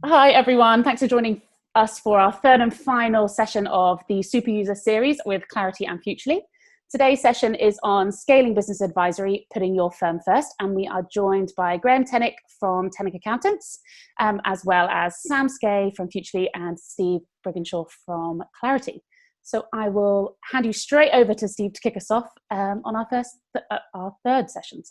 Hi everyone, thanks for joining us for our third and final session of the SuperUser series with Clarity and Futurely. Today's session is on scaling business advisory, putting your firm first, and we are joined by Graham Tennick from Tennick Accountants, as well as Sam Skay from Futurely and Steve Brigginshaw from Clarity. So I will hand you straight over to Steve to kick us off on our third session.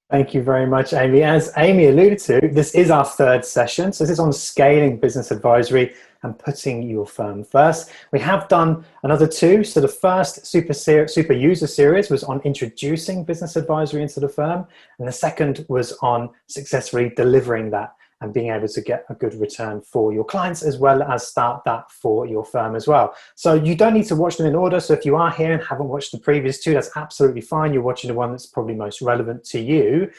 Thank you very much, Amy. As Amy alluded to, this is our third session. So this is on scaling business advisory and putting your firm first. We have done another two. So the first SuperUser series was on introducing business advisory into the firm. And the second was on successfully delivering that and being able to get a good return for your clients, as well as start that for your firm as well. So you don't need to watch them in order. So if you are here and haven't watched the previous two, that's absolutely fine. You're watching the one that's probably most relevant to you.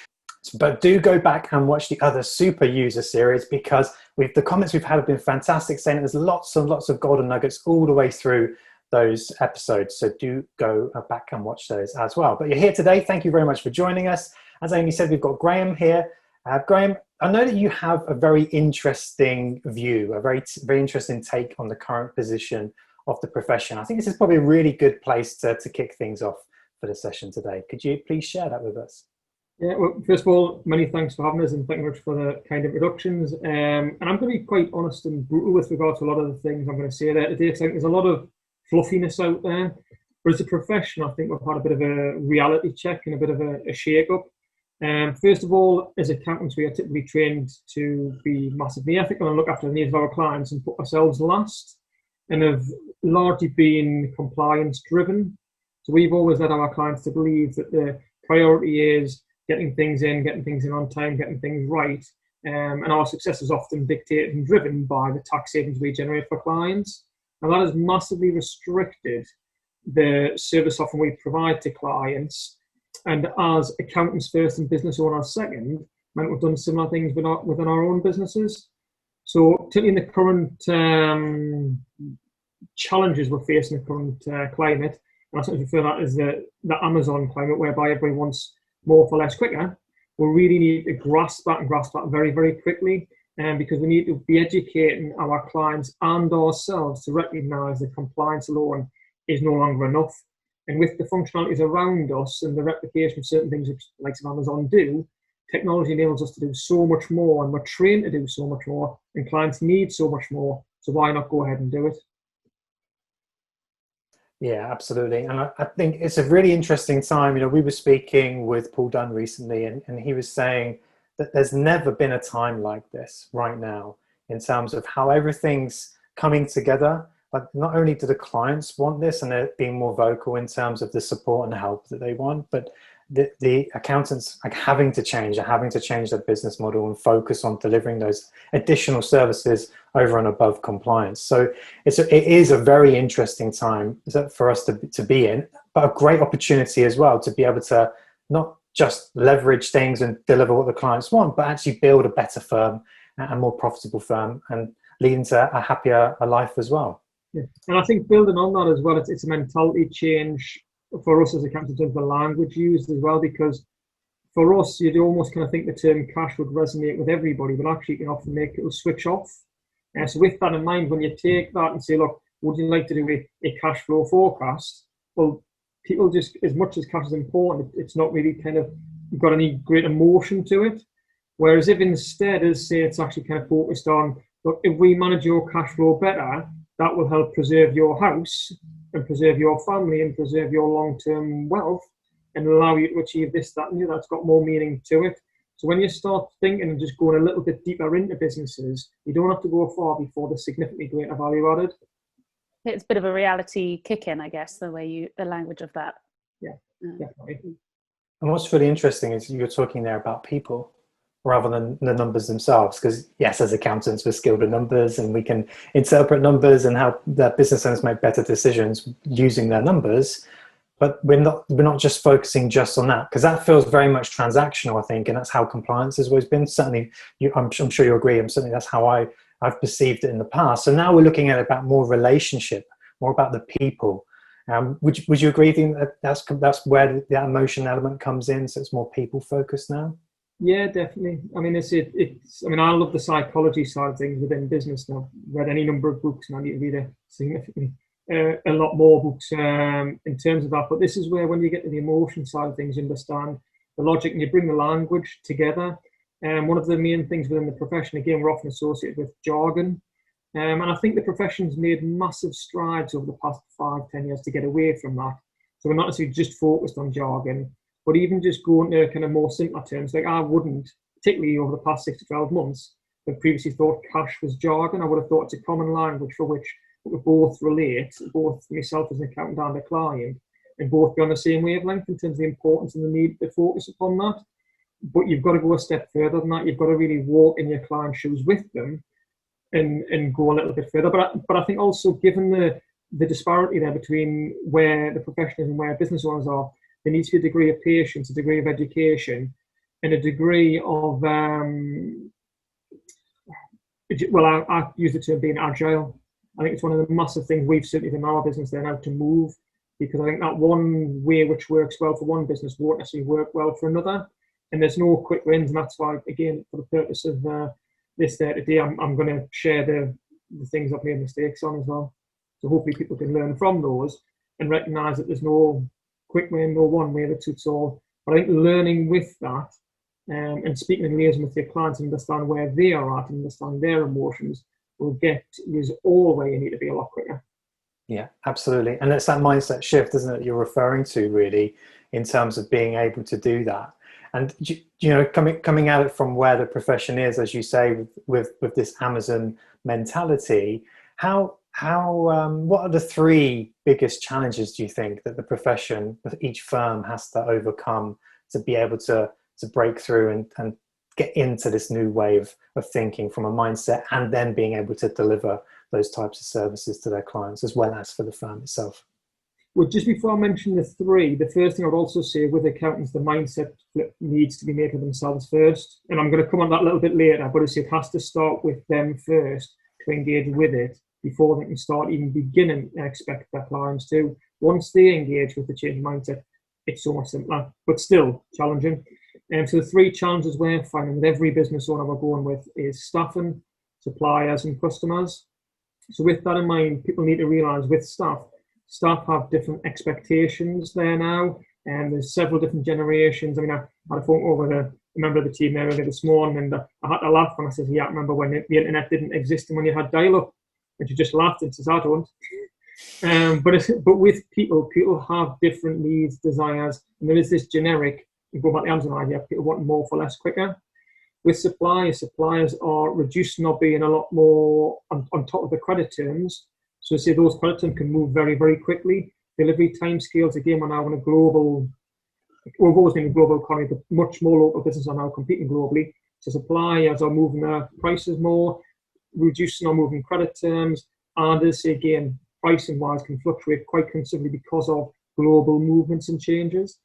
But do go back and watch the other SuperUser series, because the comments we've had have been fantastic, saying that there's lots and lots of golden nuggets all the way through those episodes. So do go back and watch those as well. But you're here today. Thank you very much for joining us. As Amy said, we've got Graham here. Graham, I know that you have a very interesting view, a very interesting take on the current position of the profession. I think this is probably a really good place to kick things off for the session today. Could you please share that with us? Yeah, well, first of all, many thanks for having us, and thank you very much for the kind introductions. And I'm going to be quite honest and brutal with regard to a lot of the things I'm going to say there today, because I think there's a lot of fluffiness out there. But as a profession, I think we've had a bit of a reality check and a bit of a shake-up. First of all, as accountants, we are typically trained to be massively ethical and look after the needs of our clients and put ourselves last, and have largely been compliance driven. So we've always led our clients to believe that the priority is getting things in on time, getting things right. And our success is often dictated and driven by the tax savings we generate for clients. And that has massively restricted the service offering we provide to clients. And as accountants first and business owners second, meant we've done similar things within our own businesses. So particularly in the current challenges we're facing in the current climate, and I certainly feel that is the Amazon climate, whereby everybody wants more for less quicker, we really need to grasp that very, very quickly. Because we need to be educating our clients and ourselves to recognise that compliance alone is no longer enough. And with the functionalities around us and the replication of certain things like Amazon do, technology enables us to do so much more, and we're trained to do so much more, and clients need so much more. So why not go ahead and do it? Yeah, absolutely. And I think it's a really interesting time. You know, we were speaking with Paul Dunn recently, and he was saying that there's never been a time like this right now in terms of how everything's coming together. But not only do the clients want this and they're being more vocal in terms of the support and help that they want, but the accountants are having to change their business model and focus on delivering those additional services over and above compliance. So it is a very interesting time for us to be in, but a great opportunity as well to be able to not just leverage things and deliver what the clients want, but actually build a better firm, a more profitable firm, and lead into a happier life as well. Yeah. And I think building on that as well, it's a mentality change for us as accountants in terms of the language used as well, because for us, you'd almost kind of think the term cash would resonate with everybody, but actually it can often make it switch off. So with that in mind, when you take that and say, look, would you like to do a cash flow forecast? Well, people just, as much as cash is important, it's not really kind of got any great emotion to it. Whereas if instead, as say, it's actually kind of focused on, look, if we manage your cash flow better, that will help preserve your house and preserve your family and preserve your long-term wealth and allow you to achieve this, that, and the other. That's got more meaning to it. So when you start thinking and just going a little bit deeper into businesses, you don't have to go far before there's significantly greater value added. It's a bit of a reality kick in, I guess, the language of that. Yeah, definitely. And what's really interesting is you're talking there about people rather than the numbers themselves, because yes, as accountants, we're skilled at numbers and we can interpret numbers and help their business owners make better decisions using their numbers. But we're not just focusing just on that, because that feels very much transactional, I think, and that's how compliance has always been. Certainly, I'm sure you agree. Certainly that's how I've perceived it in the past. So now we're looking at it about more relationship, more about the people. Would you agree that that's where the emotion element comes in? So it's more people focused now. Yeah, definitely. I mean, it's. I mean, I love the psychology side of things within business. Now, I've read any number of books, and I need to read significantly a lot more books in terms of that. But this is where, when you get to the emotion side of things, you understand the logic, and you bring the language together. And one of the main things within the profession, again, we're often associated with jargon. And I think the profession's made massive strides over the past 5-10 years to get away from that. So we're not necessarily just focused on jargon, but even just going to kind of more simpler terms. Like, I wouldn't, particularly over the past 6 to 12 months, have previously thought cash was jargon. I would have thought it's a common language for which we both relate, both myself as an accountant and a client, and both be on the same wavelength in terms of the importance and the need to focus upon that. But you've got to go a step further than that. You've got to really walk in your client's shoes with them and go a little bit further. But I think also, given the disparity there between where the profession is and where business owners are, there needs to be a degree of patience, a degree of education, and a degree of, I use the term being agile. I think it's one of the massive things we've certainly in our business there now to move, because I think that one way which works well for one business won't necessarily work well for another. And there's no quick wins, and that's why, again, for the purpose of this there today, I'm going to share the things I've made mistakes on as well. So hopefully people can learn from those and recognise that there's no quick win, no one way that suits all. But I think learning with that and speaking and liaising with your clients and understand where they are at and understand their emotions will get you all where you need to be a lot quicker. Yeah, absolutely. And it's that mindset shift, isn't it, you're referring to, really, in terms of being able to do that. And, you know, coming at it from where the profession is, as you say, with this Amazon mentality, what are the 3 biggest challenges, do you think, that the profession, each firm has to overcome to be able to break through and get into this new way of thinking from a mindset, and then being able to deliver those types of services to their clients as well as for the firm itself? Well, just before I mention the 3, the first thing I would also say with accountants, the mindset flip needs to be made for themselves first. And I'm going to come on that a little bit later, but it has to start with them first to engage with it before they can start even beginning to expect their clients to. Once they engage with the change mindset, it's so much simpler, but still challenging. And so the 3 challenges we're finding with every business owner we're going with is staffing, suppliers, and customers. So with that in mind, people need to realise with staff have different expectations there now, and there's several different generations. I mean, I had a phone call with a member of the team there earlier this morning, and I had to laugh when I said, yeah, I remember when the internet didn't exist and when you had dial-up, and she just laughed and says, I don't. But with people have different needs, desires, and there is this generic, you go back to the Amazon idea, people want more for less quicker. With suppliers are reducing or being a lot more on top of the credit terms. So say those credit terms can move very, very quickly. Delivery timescales, again, we're now in a global, we've always been in a global economy, but much more local businesses are now competing globally. So suppliers are moving their prices more, reducing or moving credit terms, and this, again, pricing-wise can fluctuate quite considerably because of global movements and changes.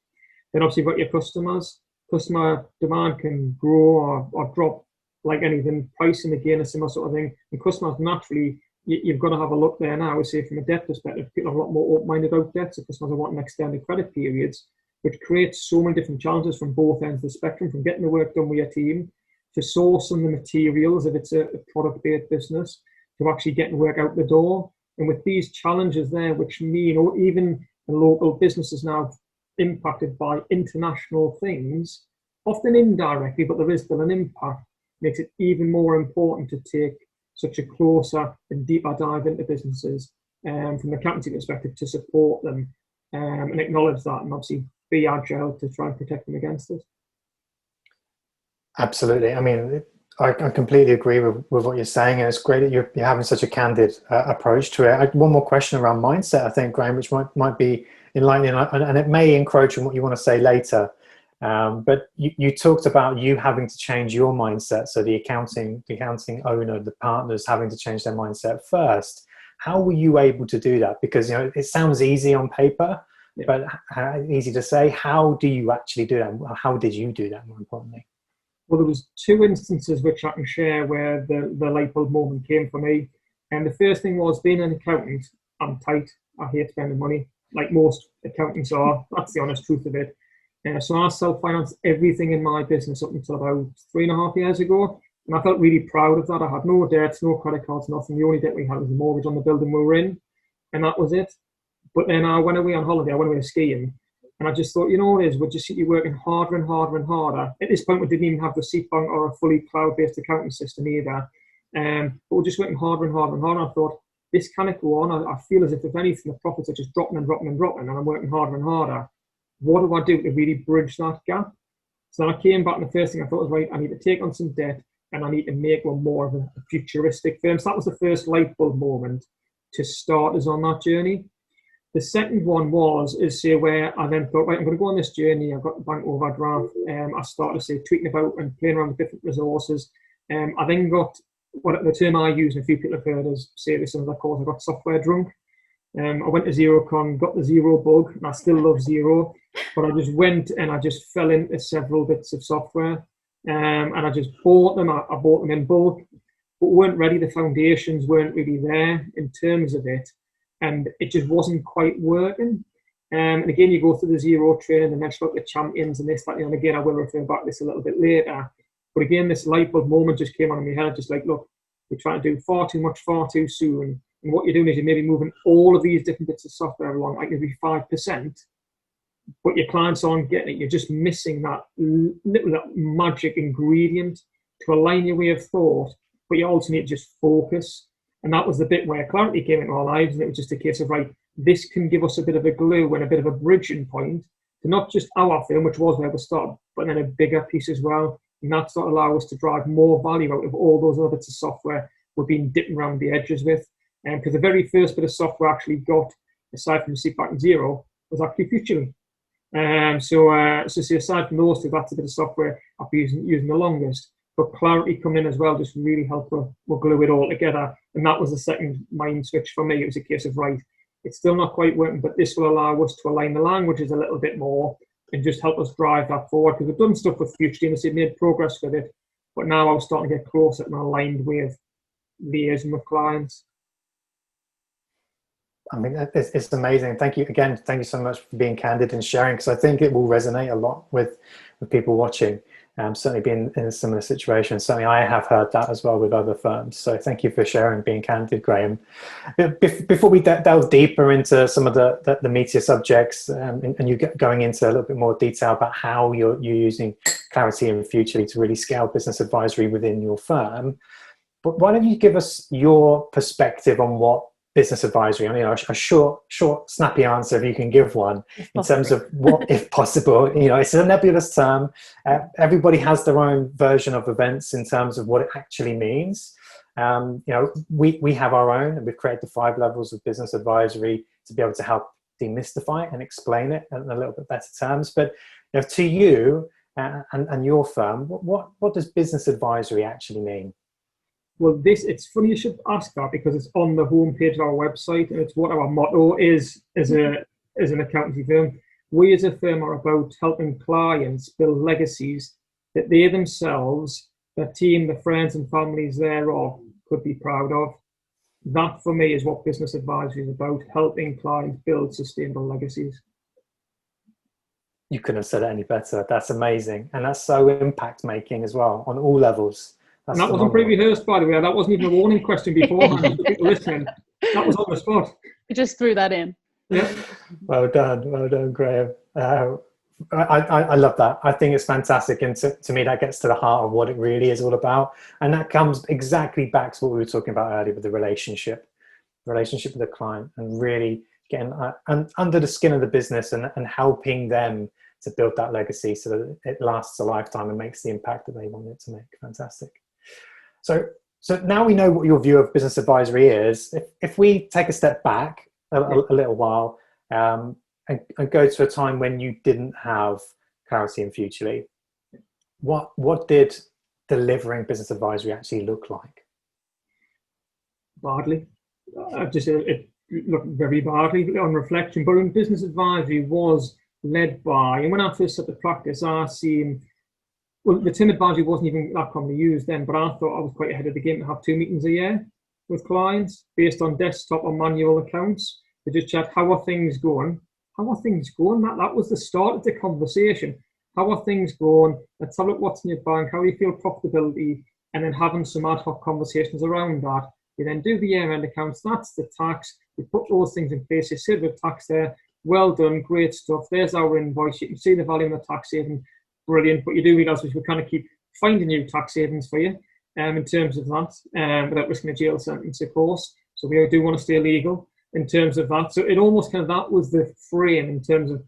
Then obviously you've got your customers. Customer demand can grow or drop like anything. Pricing, again, a similar sort of thing. And customers, naturally, you've got to have a look there now. Say from a debt perspective, people are a lot more open-minded about debt, so customers are wanting extended credit periods, which creates so many different challenges from both ends of the spectrum, from getting the work done with your team, to sourcing the materials if it's a product-based business, to actually getting work out the door. And with these challenges there, which mean, or even the local businesses now impacted by international things, often indirectly, but there is still an impact, makes it even more important to take such a closer and deeper dive into businesses from an accountancy perspective to support them and acknowledge that, and obviously be agile to try and protect them against it. Absolutely. I mean, I completely agree with what you're saying, and it's great that you're having such a candid approach to it. One more question around mindset, I think, Graham, which might be enlightening, and it may encroach on what you want to say later. But you talked about you having to change your mindset, so the accounting owner, the partners having to change their mindset first. How were you able to do that? Because, you know, it sounds easy on paper, but easy to say. How do you actually do that? How did you do that, more importantly? Well, there was 2 instances which I can share where the light bulb moment came for me. And the first thing was, being an accountant, I'm tight. I hate spending money, like most accountants are. That's the honest truth of it. So I self-financed everything in my business up until about 3.5 years ago. And I felt really proud of that. I had no debts, no credit cards, nothing. The only debt we had was the mortgage on the building we were in. And that was it. But then I went away on holiday. I went away skiing. And I just thought, you know what it is? We'll just keep working harder and harder and harder. At this point, we didn't even have the seat bank or a fully cloud-based accounting system either. But we're just working harder and harder and harder. And I thought, this cannot go on. I feel as if anything, the profits are just dropping and dropping and dropping. And I'm working harder and harder. What do I do to really bridge that gap? So then I came back, and the first thing I thought was, right, I need to take on some debt, and I need to make one more of a futuristic firm. So that was the first light bulb moment to start us on that journey. The second one is where I then thought, right, I'm going to go on this journey. I've got the bank overdraft. I started tweaking about and playing around with different resources. I then got what the term I use, and a few people have heard us say this in other calls, I got software drunk. I went to XeroCon, got the Xero bug, and I still love Xero, but I just went and I just fell into several bits of software, and I just bought them. I bought them in bulk, but weren't ready. The foundations weren't really there in terms of it, and it just wasn't quite working. And again, you go through the Xero training and mention about the champions and this, that, and again, I will refer back to this a little bit later. But again, this light bulb moment just came on in my head, just like, look, we're trying to do far too much, far too soon. And what you're doing is you're maybe moving all of these different bits of software along, like maybe 5%, but your clients aren't getting it. You're just missing that magic ingredient to align your way of thought, but you also need to just focus. And that was the bit where clarity came into our lives, and it was just a case of, right, this can give us a bit of a glue and a bit of a bridging point to not just our firm, which was where we started, but then a bigger piece as well. And that's what allows us to drive more value out of all those other bits of software we've been dipping around the edges with. Because the very first bit of software I actually got, aside from Seatback and Xero, was actually Futurely. So aside from those two, that's a bit of software I've been using the longest. But clarity coming in as well just really helped we'll glue it all together. And that was the second mind switch for me. It was a case of, right, it's still not quite working, but this will allow us to align the languages a little bit more and just help us drive that forward. Because we've done stuff with Futurely and we've made progress with it. But now I was starting to get closer and aligned with liaison with clients. I mean, it's amazing. Thank you again. Thank you so much for being candid and sharing, because I think it will resonate a lot with people watching. Certainly being in a similar situation. Certainly I have heard that as well with other firms. So thank you for sharing, being candid, Graham. Before we delve deeper into some of the meatier subjects, and you going into a little bit more detail about how you're using Clarity and Futurely to really scale business advisory within your firm, but why don't you give us your perspective on what business advisory, I mean, a short, snappy answer, if you can give one, in terms of what, if possible, it's a nebulous term. Everybody has their own version of events in terms of what it actually means. We have our own, and we've created the 5 levels of business advisory to be able to help demystify and explain it in a little bit better terms. But to you and your firm, what does business advisory actually mean? Well, it's funny you should ask that, because it's on the homepage of our website, and it's what our motto is as an accountancy firm. We as a firm are about helping clients build legacies that they themselves, their team, the friends and families thereof could be proud of. That, for me, is what business advisory is about, helping clients build sustainable legacies. You couldn't have said it any better. That's amazing. And that's so impact making as well on all levels. And that wasn't pre-rehearsed, by the way. That wasn't even a warning question beforehand. People listening, that was on the spot. You just threw that in. Yeah. Well done, Graham. I love that. I think it's fantastic, and to me, that gets to the heart of what it really is all about. And that comes exactly back to what we were talking about earlier with the relationship with the client, and really getting under the skin of the business and helping them to build that legacy so that it lasts a lifetime and makes the impact that they want it to make. Fantastic. So now we know what your view of business advisory is. If we take a step back a little while and go to a time when you didn't have Clarity and Futurely, what did delivering business advisory actually look like? Badly. It looked very badly on reflection. But in business advisory was led by, and when I first started to practice, the term advisory wasn't even that commonly used then, but I thought I was quite ahead of the game to have 2 meetings a year with clients based on desktop or manual accounts. To just chat, how are things going? how are things going? That was the start of the conversation. How are things going? Let's have a look what's in your bank. How do you feel profitability? And then having some ad hoc conversations around that. You then do the year-end accounts. That's the tax. You put those things in place. You save the tax there. Well done. Great stuff. There's our invoice. You can see the value in the tax saving. Brilliant. But you do realise we kind of keep finding new tax savings for you in terms of that, without risking a jail sentence, of course. So we do want to stay legal in terms of that. So it almost kind of, that was the frame in terms of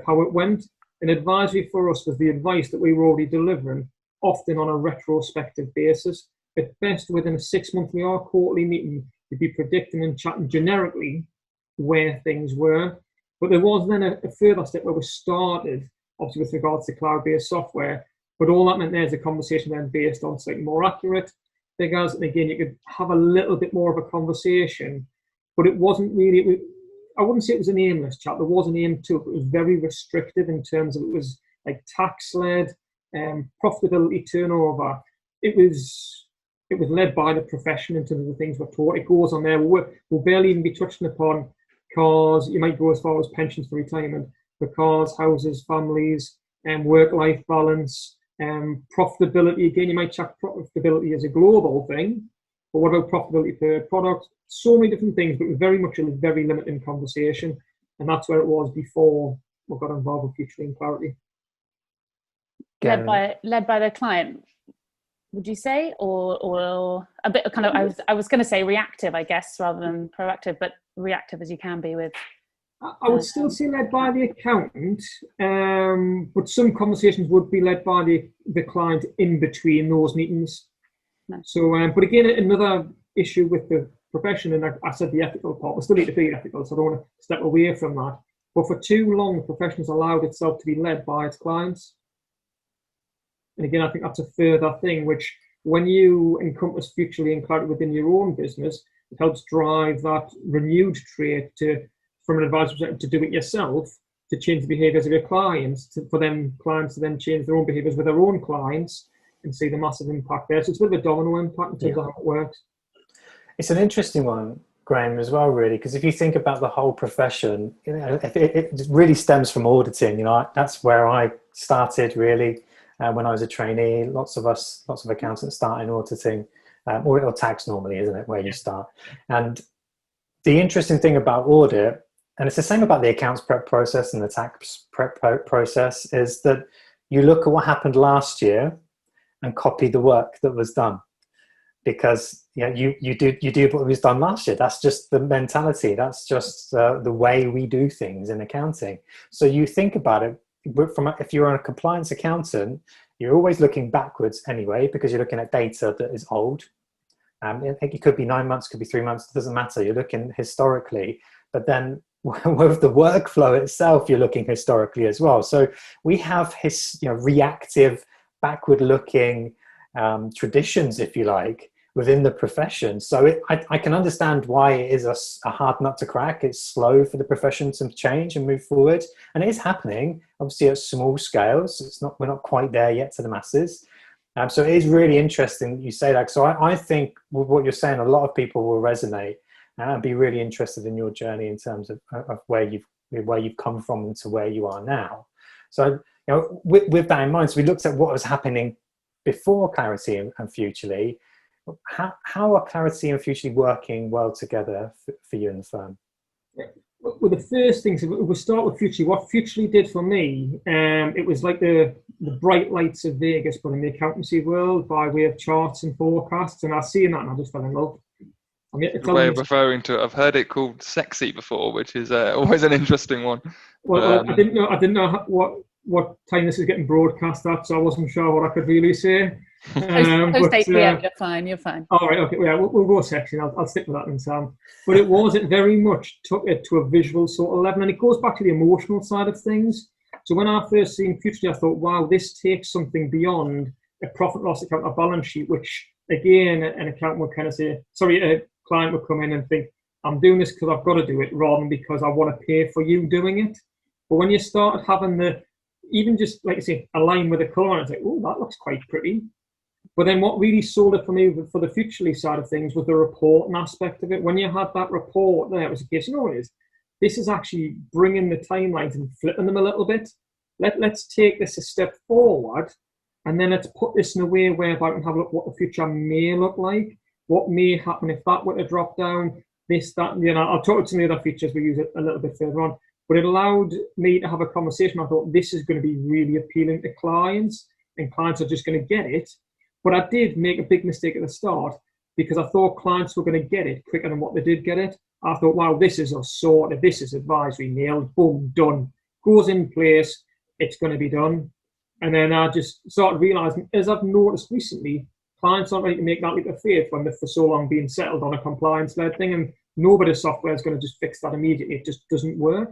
how it went. And advisory for us was the advice that we were already delivering, often on a retrospective basis. At best, within a 6-monthly or quarterly meeting, you'd be predicting and chatting generically where things were. But there was then a further step where we started, obviously with regards to cloud-based software, but all that meant there's a conversation then based on slightly more accurate figures. And again, you could have a little bit more of a conversation, but it wasn't really, I wouldn't say it was an aimless chat. There was an aim to it, but it was very restrictive in terms of, it was like tax-led, profitability, turnover. It was led by the profession in terms of the things we're taught. It goes on there. We'll barely even be touching upon cars. You might go as far as pensions for retirement, the cars, houses, families, and work-life balance, profitability. Again, you might check profitability as a global thing, but what about profitability per product? So many different things, but it was very much a very limited conversation, and that's where it was before we got involved with Future and Clarity. Led by the client, would you say, or a bit kind of, I was going to say reactive, I guess, rather than proactive, but reactive as you can be with. I would still say led by the accountant, but some conversations would be led by the client in between those meetings. No. So, but again, another issue with the profession, and I said the ethical part, we still need to be ethical, so I don't want to step away from that. But for too long, the profession has allowed itself to be led by its clients. And again, I think that's a further thing, which when you encompass Futurely and Clarity within your own business, it helps drive that renewed trait to, from an advisor perspective, to do it yourself, to change the behaviours of your clients, for them clients to then change their own behaviours with their own clients and see the massive impact there. So it's a bit of a domino impact in terms of how it works. It's an interesting one, Graham, as well, really, because if you think about the whole profession, you know, it really stems from auditing. You know, that's where I started really when I was a trainee. Lots of accountants start in auditing, or tax normally, isn't it, where you start? And the interesting thing about audit, and it's the same about the accounts prep process and the tax prep process, is that you look at what happened last year and copy the work that was done, because you do what was done last year. That's just the mentality. That's just the way we do things in accounting. So you think about it if you're a compliance accountant, you're always looking backwards anyway, because you're looking at data that is old. It could be 9 months, could be 3 months. It doesn't matter. You're looking historically, but then with the workflow itself, you're looking historically as well. So we have reactive, backward-looking traditions, if you like, within the profession. So I can understand why it is a hard nut to crack. It's slow for the profession to change and move forward, and it is happening, obviously at small scales. We're not quite there yet to the masses. So it is really interesting that you say that. So I think with what you're saying, a lot of people will resonate and be really interested in your journey in terms of where you've come from to where you are now. So with that in mind, so we looked at what was happening before Clarity and Futurely. How are Clarity and Futurely working well together for you and the firm? Well, the first thing, so we'll start with Futurely. What Futurely did for me, it was like the bright lights of Vegas, but in the accountancy world, by way of charts and forecasts. And I was seeing that and I just fell in love. The way of referring to it, I've heard it called sexy before, which is always an interesting one. Well, I didn't know what time this is getting broadcast at, so I wasn't sure what I could really say. Post 8 p.m. You're fine. All right, okay, yeah, we'll go sexy. I'll stick with that then, Sam. But it very much took it to a visual sort of level, and it goes back to the emotional side of things. So when I first seen Futurely, I thought, wow, this takes something beyond a profit and loss account, a balance sheet, which again, an accountant would kind of say, a client would come in and think, I'm doing this because I've got to do it, rather than because I want to pay for you doing it. But when you started having even just, like I say, a line with a colour on it, it's like, oh, that looks quite pretty. But then what really sold it for me for the Futurely side of things was the reporting aspect of it. When you had that report there, it was a case, it is. this is actually bringing the timelines and flipping them a little bit. Let's take this a step forward, and then let's put this in a way whereby I can have a look what the future may look like, what may happen if that were to drop down, this, that, and I'll talk to some of the other features we use it a little bit further on. But it allowed me to have a conversation. I thought this is going to be really appealing to clients, and clients are just going to get it. But I did make a big mistake at the start because I thought clients were going to get it quicker than what they did get it. I thought, wow, this is a sorted, this is advisory, nailed, boom, done. Goes in place, it's going to be done. And then I just started realizing, as I've noticed recently, clients aren't ready to make that leap of faith when they've for so long been settled on a compliance-led thing, and nobody's software is going to just fix that immediately. It just doesn't work.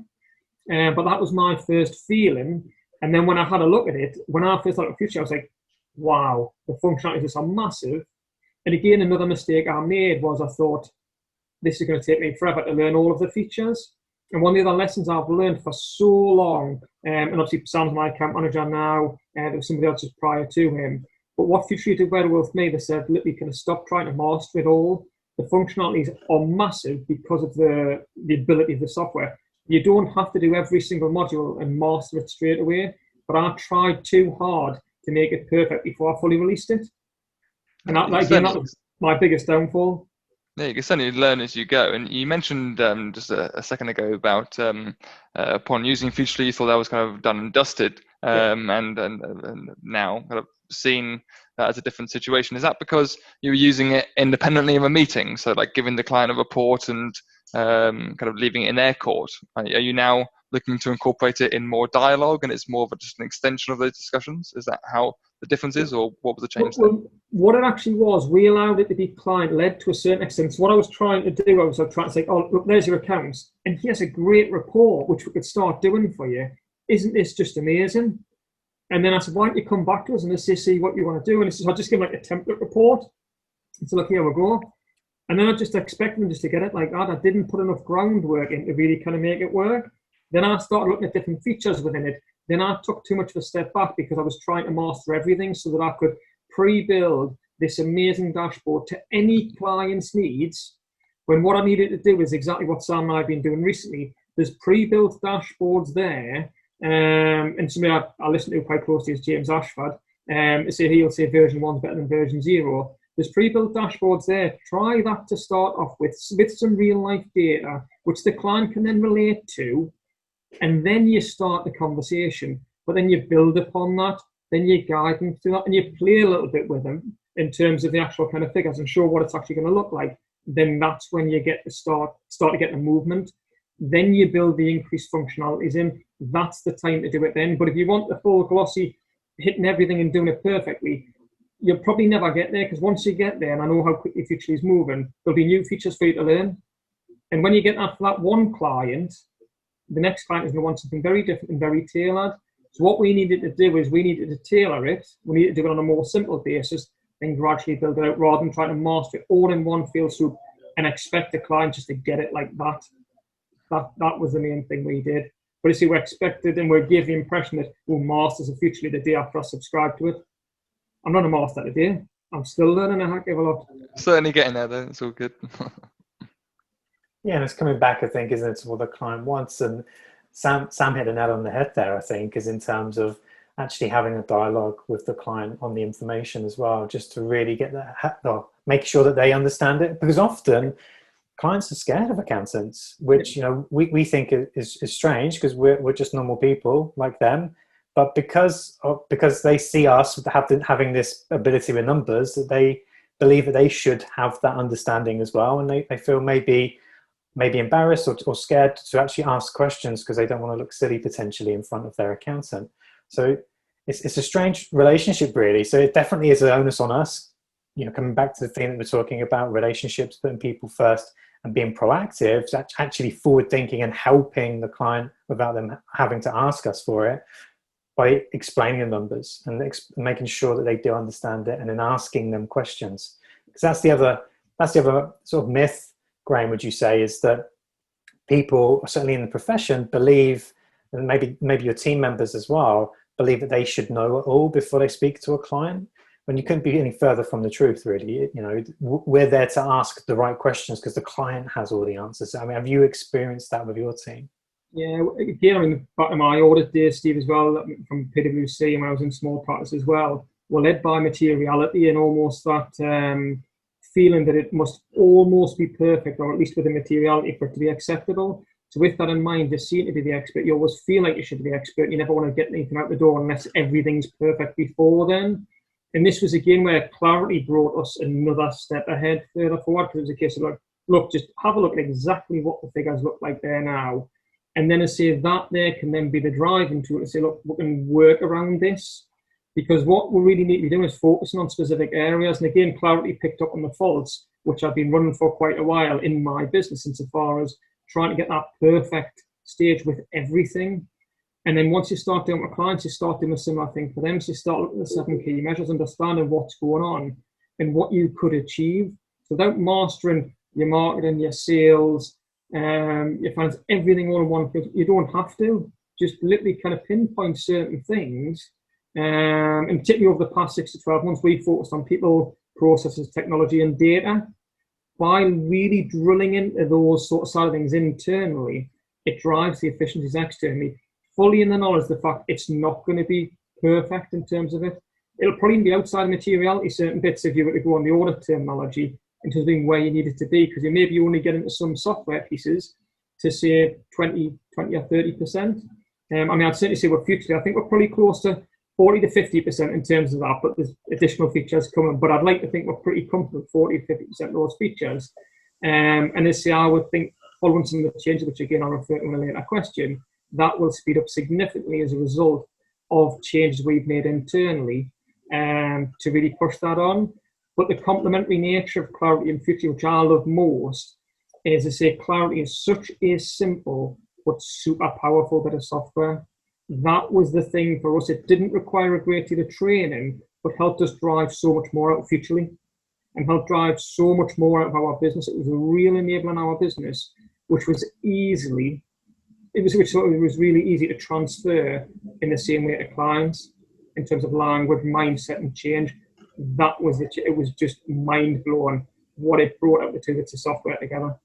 But that was my first feeling. And then when I had a look at it, when I first looked at the future, I was like, wow, the functionalities are massive. And again, another mistake I made was I thought, this is going to take me forever to learn all of the features. And one of the other lessons I've learned for so long, and obviously Sam's my account manager now, and there was somebody else just prior to him, but what Future did very well with me, they said, literally, can I stop trying to master it all? The functionalities are massive because of the ability of the software. You don't have to do every single module and master it straight away, but I tried too hard to make it perfect before I fully released it. And that was my biggest downfall. Yeah, you can certainly learn as you go. And you mentioned just a second ago about upon using Futurely, you thought that was kind of done and dusted, and now kind of seen that as a different situation. Is that because you were using it independently of a meeting, so like giving the client a report and kind of leaving it in their court? Are you now looking to incorporate it in more dialogue, and it's more of just an extension of those discussions? Is that how the difference is, or what was the change there? What it actually was, we allowed it to be client-led to a certain extent. So what I was trying to do, I was trying to say, oh, look, there's your accounts, and here's a great report, which we could start doing for you. Isn't this just amazing? And then I said, why don't you come back to us and let's see what you want to do? And I'll just give like a template report. And so look, here we go. And then I just expected them just to get it like that. I didn't put enough groundwork in to really kind of make it work. Then I started looking at different features within it. Then I took too much of a step back because I was trying to master everything so that I could pre-build this amazing dashboard to any client's needs, when what I needed to do is exactly what Sam and I have been doing recently. There's pre-built dashboards there, and somebody I listen to quite closely is James Ashford. He'll say version 1's better than version 0. There's pre-built dashboards there. Try that to start off with some real-life data, which the client can then relate to, and then you start the conversation. But then you build upon that, then you guide them through that, and you play a little bit with them in terms of the actual kind of figures and show what it's actually going to look like. Then that's when you get to start to get the movement. Then you build the increased functionalities in. That's the time to do it then. But if you want the full glossy, hitting everything and doing it perfectly, you'll probably never get there, because once you get there, and I know how quickly Future is moving, there'll be new features for you to learn. And when you get that for that one client, the next client is going to want something very different and very tailored. So what we needed to do is we needed to tailor it. We needed to do it on a more simple basis and gradually build it out, rather than trying to master it all in one fell swoop and expect the client just to get it like that. That was the main thing we did. But you see, we expected and we gave the impression that we'll master the Futurely the day after I subscribe to it. I'm not a master today. I'm still learning a heck of a lot. Certainly getting there though. It's all good. Yeah, and it's coming back, I think, isn't it, to what the client wants. And Sam hit the nail on the head there, I think, is in terms of actually having a dialogue with the client on the information as well, just to really get that, make sure that they understand it. Because often clients are scared of accountants, which, you know, we think is strange, because we're just normal people like them. But because they see us having this ability with numbers, that they believe that they should have that understanding as well, and they feel maybe embarrassed or scared to actually ask questions because they don't want to look silly potentially in front of their accountant. So it's a strange relationship, really. So it definitely is an onus on us, you know, coming back to the thing that we're talking about, relationships, putting people first and being proactive, actually forward thinking and helping the client without them having to ask us for it, by explaining the numbers and making sure that they do understand it, and then asking them questions. Because that's the other sort of myth, Graham, would you say, is that people, certainly in the profession, believe, and maybe your team members as well, believe that they should know it all before they speak to a client. when you couldn't be any further from the truth, really. You know, we're there to ask the right questions because the client has all the answers. I mean, have you experienced that with your team? Yeah, again, I mean, back in my audit days, Steve, as well, from PwC, and when I was in small practice as well, we're led by materiality and almost that feeling that it must almost be perfect, or at least within materiality, for it to be acceptable. So with that in mind, you're seen to be the expert. You always feel like you should be the expert. You never want to get anything out the door unless everything's perfect before then. And this was again where clarity brought us another step ahead further forward, because it was a case of like, look, just have a look at exactly what the figures look like there now. And then to say that there can then be the driving tool to say, look, we can work around this. Because what we really need to be doing is focusing on specific areas. And again, clarity picked up on the faults, which I've been running for quite a while in my business, insofar as trying to get that perfect stage with everything. And then once you start doing it with clients, you start doing a similar thing for them. So you start looking at the 7 key measures, understanding what's going on and what you could achieve. So without mastering your marketing, your sales, your finance, everything all in one place, you don't have to. Just literally kind of pinpoint certain things. And particularly over the past 6 to 12 months, we focused on people, processes, technology, and data. By really drilling into those sort of side of things internally, it drives the efficiencies externally, fully in the knowledge of the fact it's not going to be perfect in terms of it. It'll probably be outside of materiality, certain bits, if you were to go on the audit terminology, in terms of being where you need it to be, because you maybe only get into some software pieces to say 20 or 30%. I mean, I'd certainly say we're future. I think we're probably close to 40 to 50% in terms of that, but there's additional features coming. But I'd like to think we're pretty comfortable with 40 to 50% of those features. And as I would think, following some of the changes, which again I'll refer to in a later question, that will speed up significantly as a result of changes we've made internally to really push that on. But the complementary nature of Clarity and Future, which I love most, is to say Clarity is such a simple but super powerful bit of software. That was the thing for us. It didn't require a great deal of training, but helped us drive so much more out Futurely and helped drive so much more out of our business. It was a real enabler in our business, which was really easy to transfer in the same way to clients in terms of language, mindset, and change. That was it. It was just mind blowing what it brought out the two bits of software together.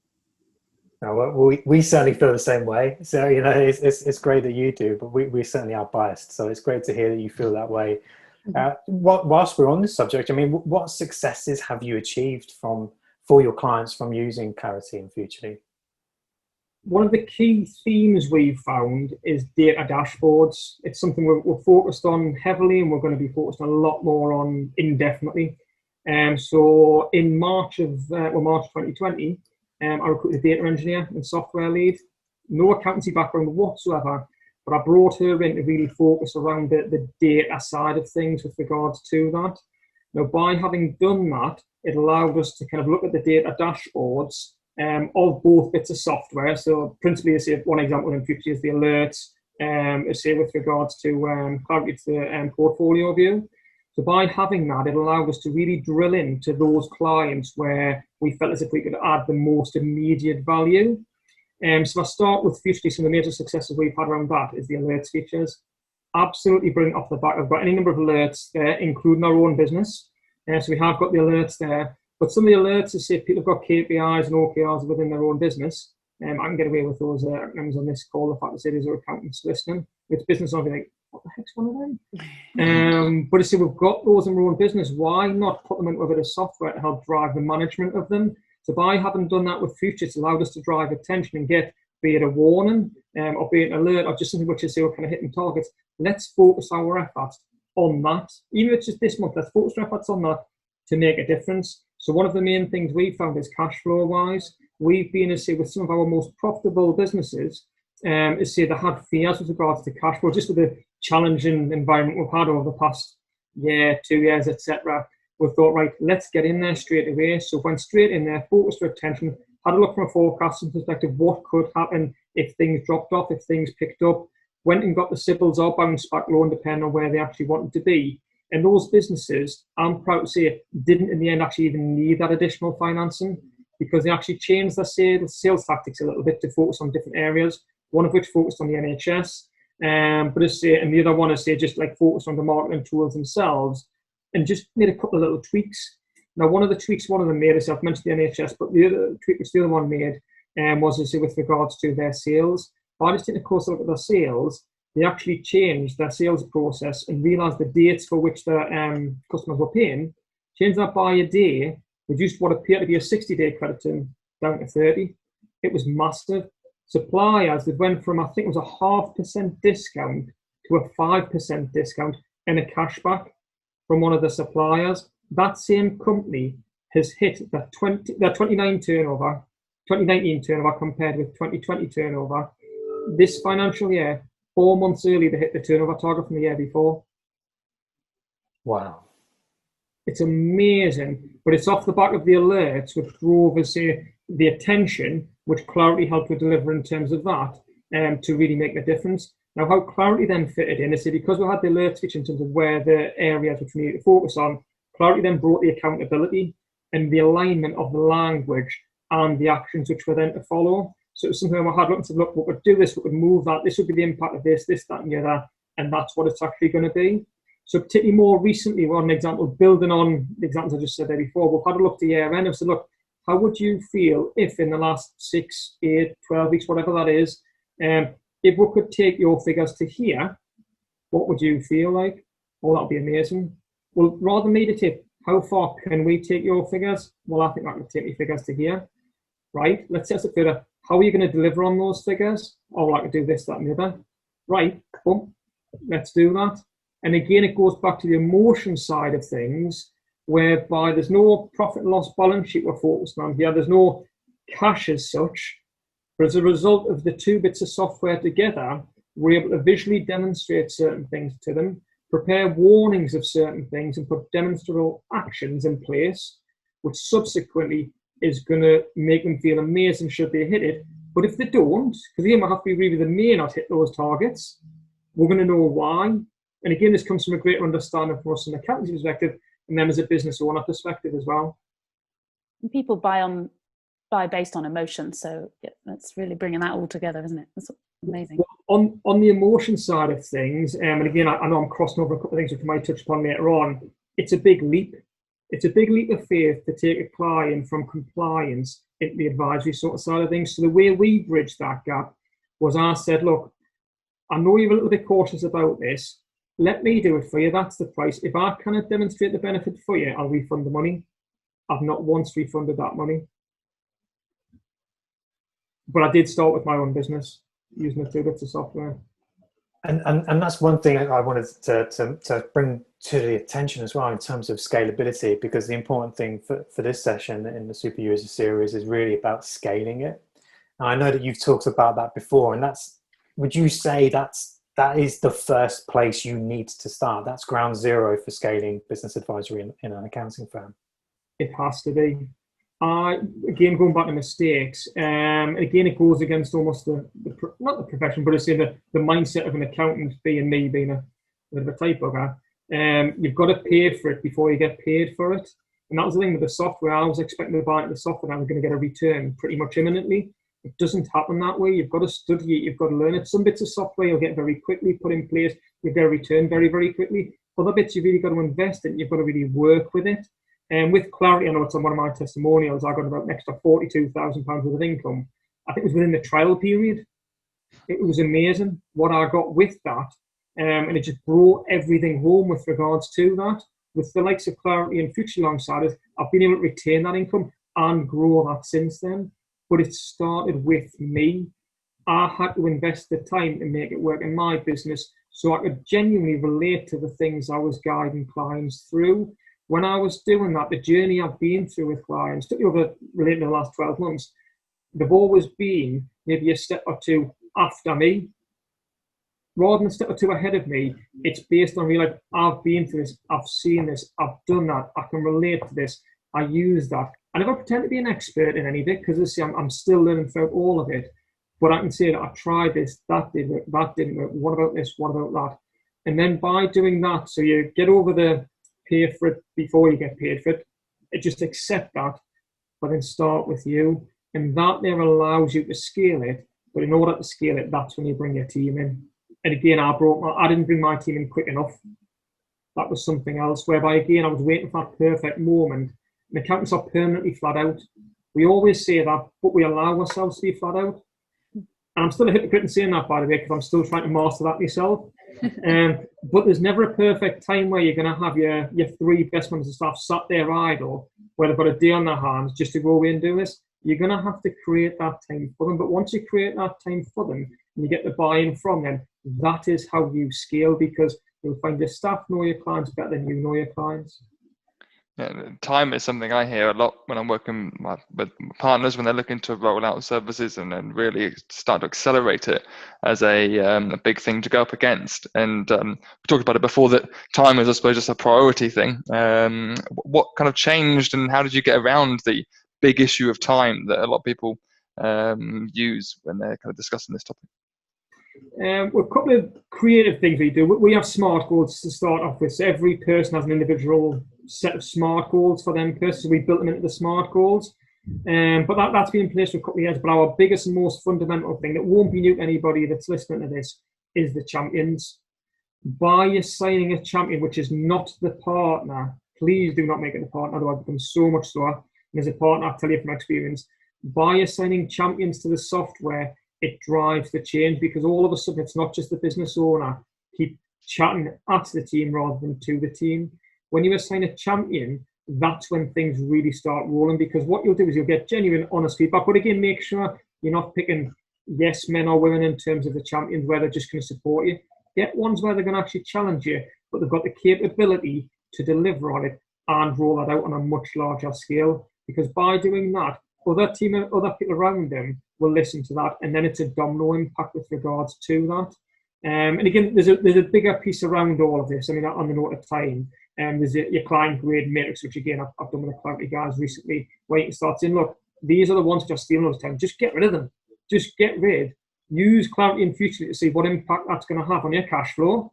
No, we certainly feel the same way. So, you know, it's great that you do, but we certainly are biased. So it's great to hear that you feel that way. Whilst we're on this subject, I mean, what successes have you achieved for your clients from using Clarity and Futurely? One of the key themes we've found is data dashboards. It's something we're focused on heavily, and we're going to be focused on a lot more on indefinitely. So in March 2020, I recruited a data engineer and software lead. No accountancy background whatsoever, but I brought her in to really focus around the data side of things with regards to that. Now, by having done that, it allowed us to kind of look at the data dashboards of both bits of software. So principally, say one example in Future is the alerts, say with regards to Clarity, it's the portfolio view. So by having that, it allowed us to really drill into those clients where we felt as if we could add the most immediate value. So I start with Futurely. Some of the major successes we've had around that is the alerts features. Absolutely brilliant off the back. I've got any number of alerts there, including our own business. So we have got the alerts there. But some of the alerts, is say people have got KPIs and OKRs within their own business. I can get away with those acronyms on this call. The fact to say there's accountants listening. It's business, I'll be like, what the heck's one of them? But I say we've got those in our own business. Why not put them into a bit of software to help drive the management of them? So by having done that with Future, it's allowed us to drive attention and get, be it a warning or be it an alert or just something which is say we're kind of hitting targets. Let's focus our efforts on that. Even if it's just this month, let's focus our efforts on that to make a difference. So one of the main things we've found is cash flow wise, we've been, as say, with some of our most profitable businesses, is say they had fears with regards to cash flow, just with the challenging environment we've had over the past year, 2 years, etc. We thought, right, let's get in there straight away. So went straight in there, focused our attention, had a look from a forecasting perspective, what could happen if things dropped off, if things picked up, went and got the Sybil's or bounce back loan, depending on where they actually wanted to be. And those businesses, I'm proud to say, didn't in the end actually even need that additional financing because they actually changed their sales tactics a little bit to focus on different areas, one of which focused on the NHS, and the other one is say just like focused on the marketing tools themselves. and just made a couple of little tweaks. Now, one of the tweaks one of them made, I've mentioned the NHS, but the other tweak which the other one made was with regards to their sales. By just taking a closer look at their sales, they actually changed their sales process and realised the dates for which their customers were paying, changed that by a day, reduced what appeared to be a 60-day credit term down to 30. It was massive. Suppliers, they went from, I think it was a 0.5% discount to a 5% discount and a cashback from one of the suppliers. That same company has hit their 2019 turnover compared with 2020 turnover. This financial year, 4 months early, they hit the turnover target from the year before. Wow. It's amazing, but it's off the back of the alerts which drove us the attention, which Clarity helped to deliver in terms of that, to really make the difference. Now, how Clarity then fitted in is because we had the alerts which in terms of where the areas which we needed to focus on, Clarity then brought the accountability and the alignment of the language and the actions which were then to follow. So it was something I had looked and said, look, we could do this, we could move that, this would be the impact of this, that, and the other, and that's what it's actually going to be. So particularly more recently, one example, building on the examples I just said there before, we've had a look to year end and said, look, how would you feel if in the last 6, 8, 12 weeks, whatever that is, if we could take your figures to here, what would you feel like? Oh, that would be amazing. Well, rather than me to tip, how far can we take your figures? Well, I think that could take your figures to here, right? Let's test it further. How are you going to deliver on those figures? Oh, well, I could do this, that, and the other. Right, boom, let's do that. And again, it goes back to the emotion side of things, whereby there's no profit and loss balance sheet we're focused on here. There's no cash as such. But as a result of the two bits of software together, we're able to visually demonstrate certain things to them, prepare warnings of certain things, and put demonstrable actions in place, which subsequently is going to make them feel amazing should they hit it. But if they don't, because again, we'll have to be really, they may not hit those targets, we're going to know why. And again, this comes from a greater understanding for us from an accountancy perspective, and then as a business owner perspective as well. And people buy based on emotion, so yeah, that's really bringing that all together, isn't it? That's amazing. Well, on the emotion side of things, and again, I know I'm crossing over a couple of things which I might touch upon later on. It's a big leap. It's a big leap of faith to take a client from compliance into the advisory sort of side of things. So the way we bridged that gap was I said, look, I know you're a little bit cautious about this. Let me do it for you. That's the price. If I cannot demonstrate the benefit for you, I'll refund the money. I've not once refunded that money. But I did start with my own business using the 2 bits of software. And that's one thing I wanted to bring to the attention as well in terms of scalability, because the important thing for this session in the SuperUser series is really about scaling it. And I know that you've talked about that before, and that's, would you say that is the first place you need to start? That's ground zero for scaling business advisory in an accounting firm. It has to be. Again, going back to mistakes, again, it goes against almost not the profession, but it's in the mindset of an accountant, being me, being a bit of a typo guy. You've got to pay for it before you get paid for it. And that was the thing with the software. I was expecting to buy the software and I was going to get a return pretty much imminently. It doesn't happen that way. You've got to study it. You've got to learn it. Some bits of software you'll get very quickly put in place. You'll get a return very, very quickly. Other bits you've really got to invest in. You've got to really work with it. And with Clarity, I know it's on one of my testimonials, I got about an extra £42,000 worth of income. I think it was within the trial period. It was amazing what I got with that. And it just brought everything home with regards to that. With the likes of Clarity and Future alongside us, I've been able to retain that income and grow that since then. But it started with me. I had to invest the time to make it work in my business so I could genuinely relate to the things I was guiding clients through. When I was doing that, the journey I've been through with clients, particularly over related to the last 12 months, they've always been maybe a step or two after me. Rather than a step or two ahead of me, it's based on real, like, I've been through this, I've seen this, I've done that, I can relate to this, I use that. I never pretend to be an expert in any of it, because I'm still learning throughout all of it. But I can say that I tried this, that didn't work, that didn't work, what about this, what about that? And then by doing that, so you get over the pay for it before you get paid for it, just accept that, but then start with you. And that there allows you to scale it. But in order to scale it, that's when you bring your team in. And again, I didn't bring my team in quick enough. that was something else, whereby again I was waiting for that perfect moment. And accountants are permanently flat out. We always say that, but we allow ourselves to be flat out. And I'm still a hypocrite in saying that, by the way, because I'm still trying to master that myself. But there's never a perfect time where you're going to have your 3 best members of staff sat there idle, where they've got a day on their hands just to go away and do this. You're going to have to create that time for them. But once you create that time for them, and you get the buy-in from them, that is how you scale, because you'll find your staff know your clients better than you know your clients. Yeah, time is something I hear a lot when I'm working with partners when they're looking to roll out services and really start to accelerate it as a big thing to go up against. And we talked about it before, that time is, I suppose, just a priority thing. What kind of changed, and how did you get around the big issue of time that a lot of people use when they're kind of discussing this topic? Well, a couple of creative things we do. We have SMART goals to start off with. So every person has an individual set of SMART goals for them personally. So we built them into the SMART goals. But that's been in place for a couple of years. But our biggest and most fundamental thing that won't be new to anybody that's listening to this is the champions. By assigning a champion, which is not the partner, please do not make it the partner, otherwise it becomes so much slower. And as a partner, I'll tell you from experience, by assigning champions to the software, it drives the change, because all of a sudden it's not just the business owner keep chatting at the team rather than to the team. When you assign a champion, that's when things really start rolling, because what you'll do is you'll get genuine, honest feedback. But again, make sure you're not picking yes men or women in terms of the champions where they're just going to support you. Get ones where they're going to actually challenge you, but they've got the capability to deliver on it and roll that out on a much larger scale. Because by doing that, other people around them will listen to that, and then it's a domino impact with regards to that. And again, there's a bigger piece around all of this. I mean, on the note of time, there's your client grade matrix, which again I've done with the Clarity guys recently, where you can start saying, look, these are the ones which are stealing all the time. Just get rid of them. Just get rid. Use Clarity in future to see what impact that's going to have on your cash flow.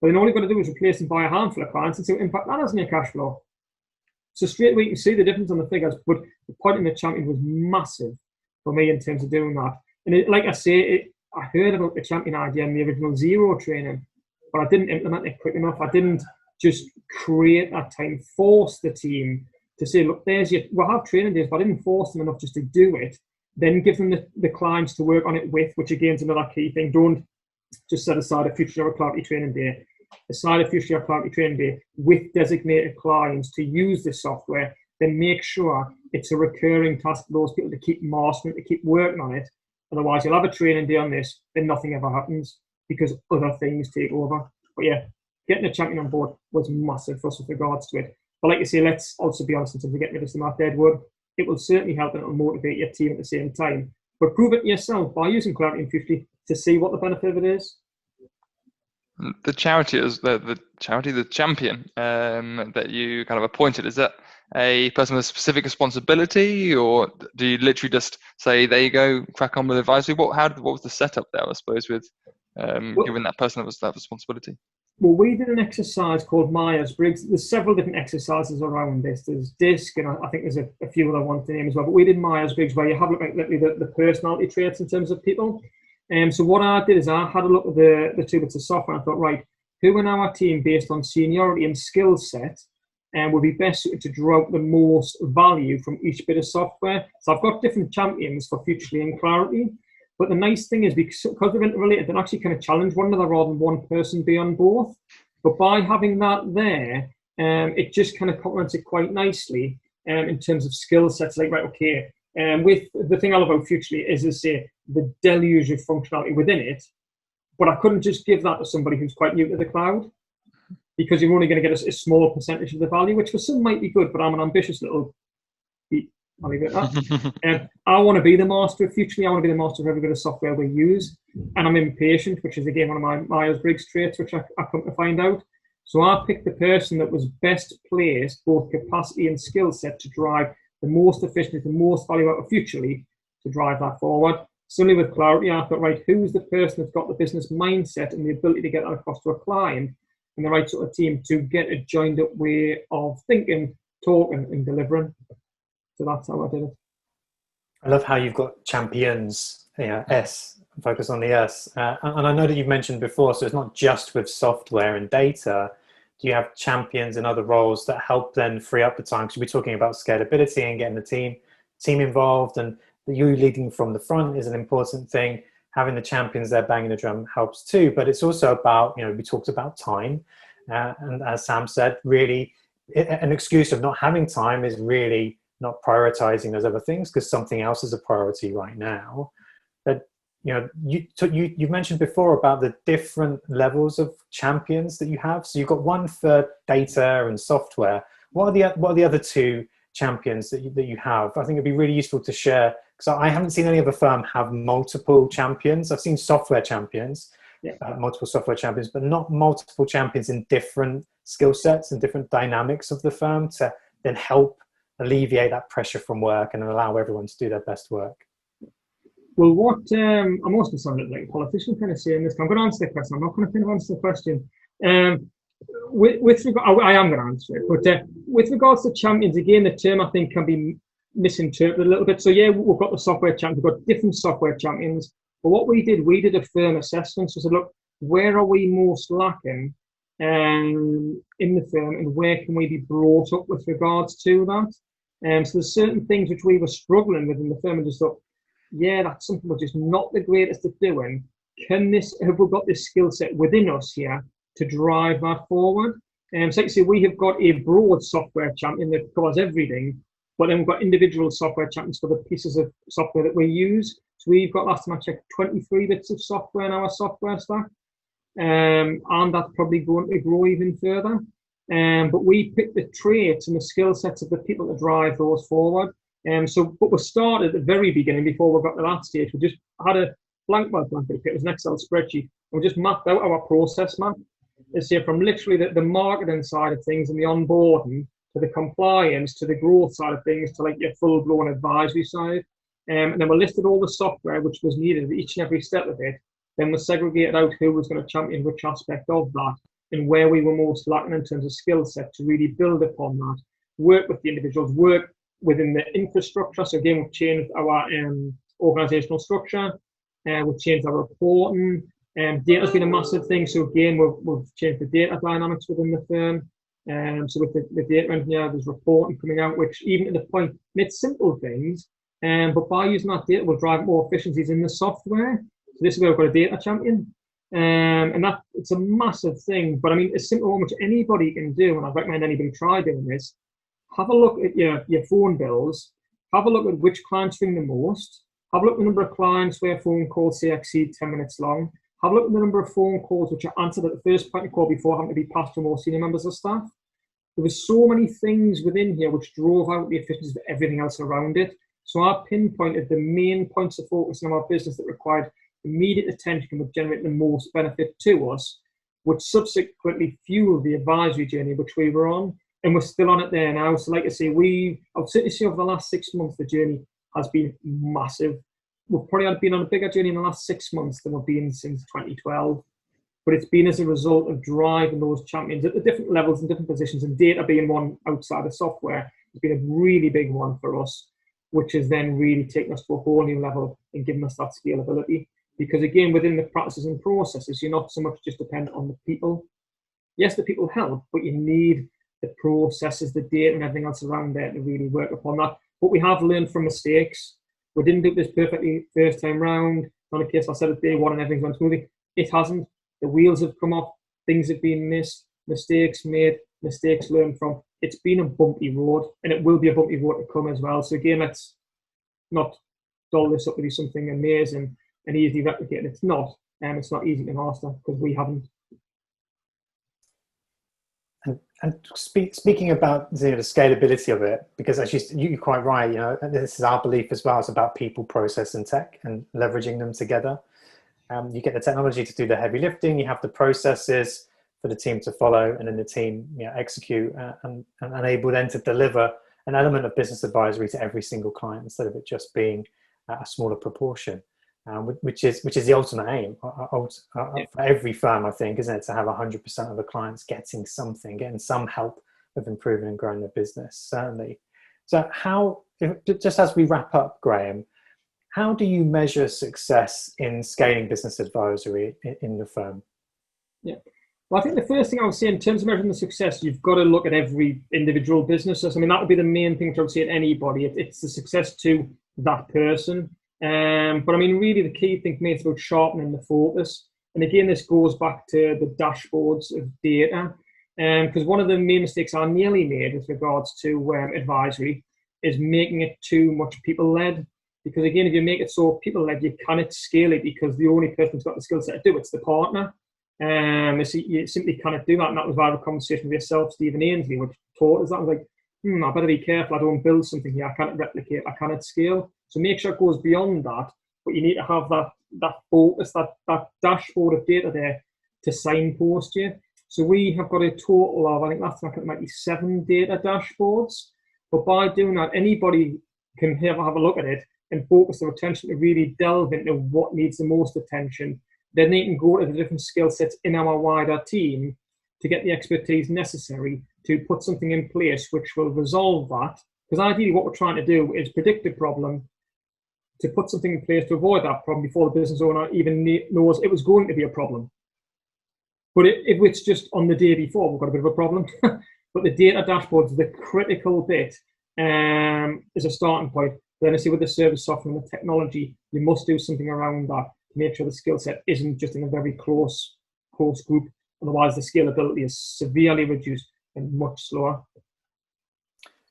But then all you've got to do is replace them by a handful of clients and see what impact that has on your cash flow. So straight away you can see the difference on the figures, but appointing the champion was massive for me in terms of doing that. And like I say, I heard about the champion idea in the original Zero training, but I didn't implement it quick enough. I didn't just create that time, force the team to say, look, we'll have training days, but I didn't force them enough just to do it. Then give them the clients to work on it with, which again is another key thing. Don't just set aside a future or Clarity training day. Aside a future Clarity training day with designated clients to use the software, then make sure it's a recurring task for those people to keep mastering, to keep working on it. Otherwise, you'll have a training day on this, then nothing ever happens because other things take over. But yeah, getting a champion on board was massive for us with regards to it. But like you say, let's also be honest, in terms of getting rid of some of that dead wood, it will certainly help and it will motivate your team at the same time. But prove it yourself by using Clarity in future to see what the benefit of it is. The charity is the champion that you kind of appointed. Is that a person with a specific responsibility, or do you literally just say, there you go, crack on with advisory? What was the setup there, I suppose, with giving that person that responsibility? Well, we did an exercise called Myers-Briggs. There's several different exercises around this. There's DISC, and I think there's a few other ones to name as well. But we did Myers-Briggs, where you have a look at the personality traits in terms of people. So what I did is I had a look at the two bits of software and I thought, right, who in our team, based on seniority and skill set, would be best suited to draw out the most value from each bit of software. So I've got different champions for Futurely and Clarity. But the nice thing is, because they're interrelated, they actually kind of challenge one another rather than one person be on both. But by having that there, it just kind of complements it quite nicely in terms of skill sets. Like, right, okay, with the thing I love about Futurely is to say the deluge of functionality within it. But I couldn't just give that to somebody who's quite new to the cloud, because you're only going to get a small percentage of the value, which for some might be good, but I'm an ambitious little beat. I'll leave it at that. I want to be the master of Futurely. I want to be the master of every bit of software we use. And I'm impatient, which is, again, one of my Myers-Briggs traits, which I come to find out. So I picked the person that was best placed, both capacity and skill set, to drive the most efficient, the most value out of Futurely to drive that forward. Similarly with Clarity, I thought, right, who's the person that's got the business mindset and the ability to get that across to a client and the right sort of team to get a joined up way of thinking, talking and delivering. So that's how I did it. I love how you've got champions, S, focus on the S. And I know that you've mentioned before, so it's not just with software and data, Do you have champions and other roles that help then free up the time? Because we're talking about scalability and getting the team involved, and you leading from the front is an important thing. Having the champions there banging the drum helps too, but it's also about, we talked about time. And as Sam said, really an excuse of not having time is really not prioritizing those other things because something else is a priority right now. But you mentioned before about the different levels of champions that you have. So you've got one for data and software. What are the other two champions that you have? I think it'd be really useful to share, because I haven't seen any other firm have multiple champions. I've seen software champions, multiple software champions, but not multiple champions in different skill sets and different dynamics of the firm to then help alleviate that pressure from work and allow everyone to do their best work. Well, what I'm also sounding like a politician kind of saying this. I'm going to answer the question. I'm not going to kind of answer the question. With regard, I am going to answer it. But with regards to champions, again, the term I think can be misinterpreted a little bit. So yeah, we've got the software champions. We've got different software champions. But what we did a firm assessment. So we said, look, where are we most lacking in the firm, and where can we be brought up with regards to that? So there's certain things which we were struggling with in the firm, and just thought, yeah, that's something which is not the greatest at doing. Have we got this skill set within us here to drive that forward? So like I say, we have got a broad software champion that covers everything, but then we've got individual software champions for the pieces of software that we use. So we've got, last time I checked, 23 bits of software in our software stack. And that's probably going to grow even further. But we pick the traits and the skill sets of the people to drive those forward. But we started at the very beginning, before we got to that stage. We just had a blank paper. It was an Excel spreadsheet. And we just mapped out our process map. Let's say from literally the marketing side of things and the onboarding to the compliance to the growth side of things to like your full-blown advisory side. And then we listed all the software which was needed at each and every step of it. Then we segregated out who was going to champion which aspect of that and where we were most lacking in terms of skill set to really build upon that, work with the individuals, work within the infrastructure. So again, we've changed our organizational structure, we've changed our reporting. Data's been a massive thing. So again, we've changed the data dynamics within the firm. So with the data engineer, there's reporting coming out, which even at the point, and it's simple things, but by using that data, we'll drive more efficiencies in the software. So this is where we've got a data champion. And that it's a massive thing. But I mean, it's simple one which anybody can do, and I recommend anybody try doing this. Have a look at your phone bills. Have a look at which clients ring the most. Have a look at the number of clients where phone calls say exceed 10 minutes long. Have a look at the number of phone calls which are answered at the first point of call before having to be passed to more senior members of staff. There was so many things within here which drove out the efficiency of everything else around it. So I pinpointed the main points of focus in our business that required immediate attention and would generate the most benefit to us, which subsequently fueled the advisory journey which we were on. And we're still on it there now. So like I say, I've certainly seen over the last 6 months, the journey has been massive. We've probably been on a bigger journey in the last 6 months than we've been since 2012. But it's been as a result of driving those champions at the different levels and different positions, and data being one outside of software has been a really big one for us, which has then really taken us to a whole new level and given us that scalability. Because again, within the practices and processes, you're not so much just dependent on the people. Yes, the people help, but you need the processes, the data and everything else around there to really work upon that. But we have learned from mistakes. We didn't do this perfectly first time round. Not a case I said it day one and everything's gone smoothly. It hasn't. The wheels have come off. Things have been missed. Mistakes made. Mistakes learned from. It's been a bumpy road, and it will be a bumpy road to come as well. So again, let's not doll this up to be something amazing and easily replicated. It's not. It's not easy to master because we haven't. And speaking about the scalability of it, because as you're quite right, this is our belief as well. It's about people, process, and tech, and leveraging them together. You get the technology to do the heavy lifting. You have the processes for the team to follow, and then the team execute and able then to deliver an element of business advisory to every single client instead of it just being a smaller proportion. Which is the ultimate aim for every firm, I think, isn't it? To have 100% of the clients getting some help with improving and growing their business, certainly. So just as we wrap up, Graham, how do you measure success in scaling business advisory in the firm? Yeah, Well, I think the first thing I would say in terms of measuring the success, you've got to look at every individual business. So, I mean, that would be the main thing I would say to anybody. It's the success to that person. But I mean, really, the key thing for me is about sharpening the focus. And again, this goes back to the dashboards of data. Because one of the main mistakes I nearly made with regards to advisory is making it too much people-led. Because again, if you make it so people-led, you cannot scale it because the only person who's got the skill set to do it's the partner. You simply cannot do that. And that was why I had a conversation with yourself, Stephen Ainsley, which taught us that. I was like, I better be careful. I don't build something here. I cannot replicate. I cannot scale. So make sure it goes beyond that. But you need to have that focus, that dashboard of data there to signpost you. So we have got a total of, I think last time I might be 7 data dashboards. But by doing that, anybody can have a look at it and focus their attention to really delve into what needs the most attention. Then they can go to the different skill sets in our wider team to get the expertise necessary to put something in place which will resolve that. Because ideally what we're trying to do is predict a problem, to put something in place to avoid that problem before the business owner even knows it was going to be a problem. But if it's just on the day before, we've got a bit of a problem. But the data dashboards, the critical bit, is a starting point. Then I see with the service software and the technology, you must do something around that to make sure the skill set isn't just in a very close group. Otherwise, the scalability is severely reduced and much slower.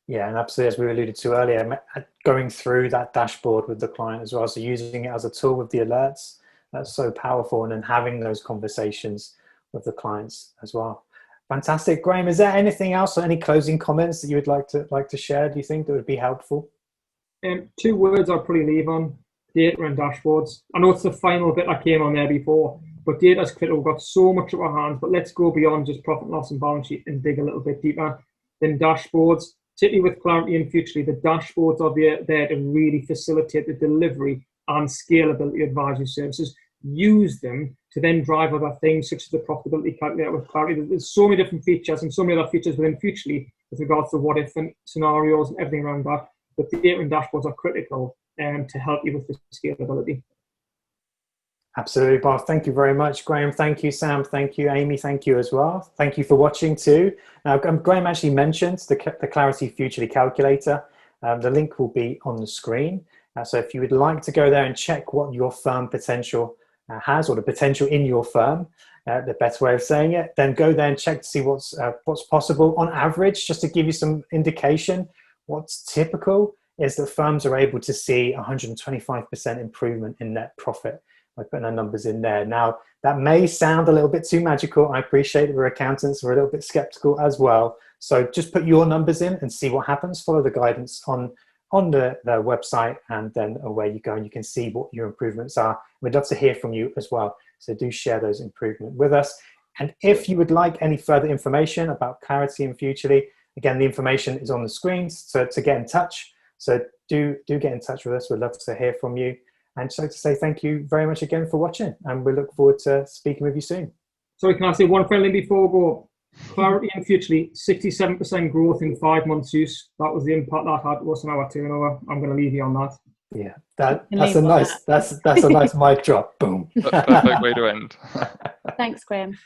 Yeah, and absolutely, as we alluded to earlier, going through that dashboard with the client as well. So using it as a tool with the alerts, that's so powerful. And then having those conversations with the clients as well. Fantastic. Graham, is there anything else or any closing comments that you would like to share, do you think, that would be helpful? 2 words I'll probably leave on: data and dashboards. I know it's the final bit that came on there before, but data is critical. We've got so much at our hands, but let's go beyond just profit and loss and balance sheet and dig a little bit deeper. Then dashboards, particularly with Clarity and Futurely, the dashboards are there to really facilitate the delivery and scalability of advisory services. Use them to then drive other things such as the profitability calculator with Clarity. There's so many different features and so many other features within Futurely with regards to what if scenarios and everything around that. But the data and dashboards are critical to help you with the scalability. Absolutely, Bob. Thank you very much, Graham. Thank you, Sam. Thank you, Amy. Thank you as well. Thank you for watching too. Now, Graham actually mentioned the Clarity Futurely calculator. The link will be on the screen. So if you would like to go there and check what your firm potential has, or the potential in your firm, the better way of saying it, then go there and check to see what's possible on average. Just to give you some indication, what's typical is that firms are able to see 125% improvement in net profit by putting our numbers in there. Now, that may sound a little bit too magical. I appreciate that we're accountants, we're a little bit skeptical as well. So just put your numbers in and see what happens. Follow the guidance on the website, and then away you go, and you can see what your improvements are. We'd love to hear from you as well. So do share those improvements with us. And if you would like any further information about Clarity and Futurely, again, the information is on the screen to get in touch. So do get in touch with us. We'd love to hear from you. And so to say thank you very much again for watching, and we look forward to speaking with you soon. Sorry, can I say one final thing before we go? Clarity and Futurely, 67% growth in 5 months use. That was the impact that had to us on our turnover. I'm going to leave you on that. Yeah, that's a nice mic drop. Boom. Perfect way to end. Thanks, Graham.